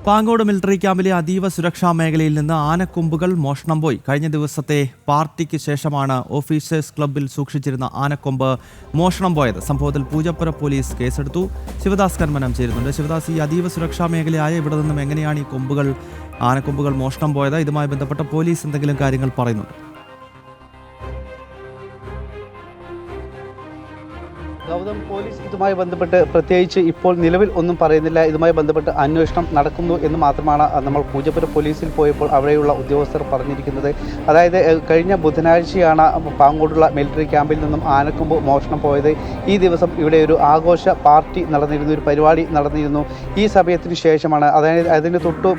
Pangode military ക്യാമ്പിലെ അതീവ സുരക്ഷാ മേഖലയിൽ നിന്ന് ആനക്കൊമ്പുകൾ മോഷണം പോയി. കഴിഞ്ഞ ദിവസത്തെ പാർട്ടിക്ക് ശേഷമാണ് ഓഫീസേഴ്സ് ക്ലബ്ബിൽ സൂക്ഷിച്ചിരുന്ന ആനക്കൊമ്പ് മോഷണം പോയത്. സംഭവത്തിൽ പൂജപ്പുര പോലീസ് കേസെടുത്തു. ശിവദാസ് കർമ്മനം ചേരുന്നുണ്ട്. ശിവദാസ്, ഈ അതീവ സുരക്ഷാ മേഖലയായ ഇവിടെ നിന്നും എങ്ങനെയാണ് ഈ ആനക്കൊമ്പുകൾ മോഷണം പോയത്? ഇതുമായി ബന്ധപ്പെട്ട പോലീസ് എന്തെങ്കിലും കാര്യങ്ങൾ പറയുന്നുണ്ട്? ഗൗതം, പോലീസ് ഇതുമായി ബന്ധപ്പെട്ട് പ്രത്യേകിച്ച് ഇപ്പോൾ നിലവിൽ ഒന്നും പറയുന്നില്ല. ഇതുമായി ബന്ധപ്പെട്ട് അന്വേഷണം നടക്കുന്നു എന്ന് മാത്രമാണ് നമ്മൾ പൂജപ്പുര പോലീസിൽ പോയപ്പോൾ അവിടെയുള്ള ഉദ്യോഗസ്ഥർ പറഞ്ഞിരിക്കുന്നത്. അതായത് കഴിഞ്ഞ ബുധനാഴ്ചയാണ് പാങ്ങോടുള്ള മിലിറ്ററി ക്യാമ്പിൽ നിന്നും ആനക്കൊമ്പ് മോഷണം പോയത്. ഈ ദിവസം ഇവിടെ ഒരു ആഘോഷ പാർട്ടി നടന്നിരുന്നു, ഒരു പരിപാടി നടന്നിരുന്നു. ഈ സമയത്തിന് ശേഷമാണ്, അതായത് അതിന് തൊട്ടു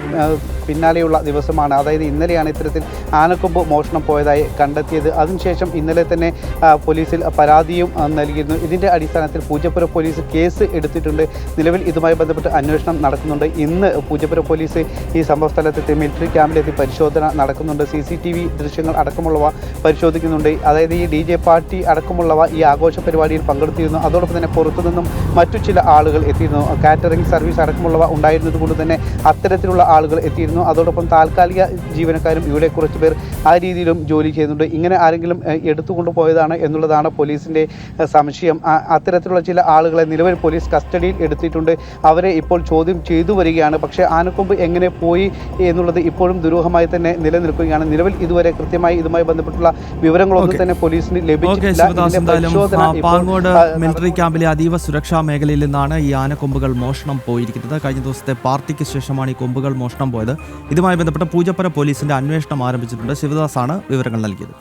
പിന്നാലെയുള്ള ദിവസമാണ്, അതായത് ഇന്നലെയാണ് ഇത്തരത്തിൽ ആനക്കൊമ്പ് മോഷണം പോയതായി കണ്ടെത്തിയത്. അതിനുശേഷം ഇന്നലെ തന്നെ പോലീസിൽ പരാതിയും നൽകിയിരുന്നു. ഇതിൻ്റെ അടിസ്ഥാനത്തിൽ പൂജപ്പുര പോലീസ് കേസ് എടുത്തിട്ടുണ്ട്. നിലവിൽ ഇതുമായി ബന്ധപ്പെട്ട് അന്വേഷണം നടക്കുന്നുണ്ട്. ഇന്ന് പൂജപ്പുര പോലീസ് ഈ സംഭവ സ്ഥലത്തെത്തി മിലിറ്ററി ക്യാമ്പിലെത്തി പരിശോധന നടക്കുന്നുണ്ട്. CCTV ദൃശ്യങ്ങൾ അടക്കമുള്ളവ പരിശോധിക്കുന്നുണ്ട്. അതായത് ഈ DJ പാർട്ടി അടക്കമുള്ളവ ഈ ആഘോഷ പരിപാടിയിൽ പങ്കെടുത്തിരുന്നു. അതോടൊപ്പം തന്നെ പുറത്തുനിന്നും മറ്റു ചില ആളുകൾ എത്തിയിരുന്നു. കാറ്ററിംഗ് സർവീസ് അടക്കമുള്ളവ ഉണ്ടായിരുന്നത് കൊണ്ട് തന്നെ അത്തരത്തിലുള്ള ആളുകൾ എത്തിയിരുന്നു. അതോടൊപ്പം താൽക്കാലിക ജീവനക്കാരും ഇവിടെ കുറച്ച് പേർ ആ രീതിയിലും ജോലി ചെയ്യുന്നുണ്ട്. ഇങ്ങനെ ആരെങ്കിലും എടുത്തുകൊണ്ടു പോയതാണ് എന്നുള്ളതാണ് പോലീസിൻ്റെ സംശയം. അത്തരത്തിലുള്ള ചില ആളുകളെ നിലവിൽ പോലീസ് കസ്റ്റഡിയിൽ എടുത്തിട്ടുണ്ട്. അവരെ ഇപ്പോൾ ചോദ്യം ചെയ്തു വരികയാണ്. പക്ഷേ ആനക്കൊമ്പ് എങ്ങനെ പോയി എന്നുള്ളത് ഇപ്പോഴും ദുരൂഹമായി തന്നെ നിലനിൽക്കുകയാണ്. നിലവിൽ ഇതുവരെ കൃത്യമായി ഇതുമായി ബന്ധപ്പെട്ടുള്ള വിവരങ്ങളൊന്നും തന്നെ പോലീസിന് ലഭിച്ചിട്ടില്ല. പാങ്ങോട് മിലിറ്ററി ക്യാമ്പിലെ അതീവ സുരക്ഷാ മേഖലയിൽ നിന്നാണ് ഈ ആനക്കൊമ്പുകൾ മോഷണം പോയിരിക്കുന്നത്. കഴിഞ്ഞ ദിവസത്തെ പാർട്ടിക്ക് ശേഷമാണ് ഈ കൊമ്പുകൾ മോഷണം പോയത്. ഇതുമായി ബന്ധപ്പെട്ട പൂജപ്പുര പോലീസിന്റെ അന്വേഷണം ആരംഭിച്ചിട്ടുണ്ട്. ശിവദാസാണ് വിവരങ്ങൾ നൽകിയത്.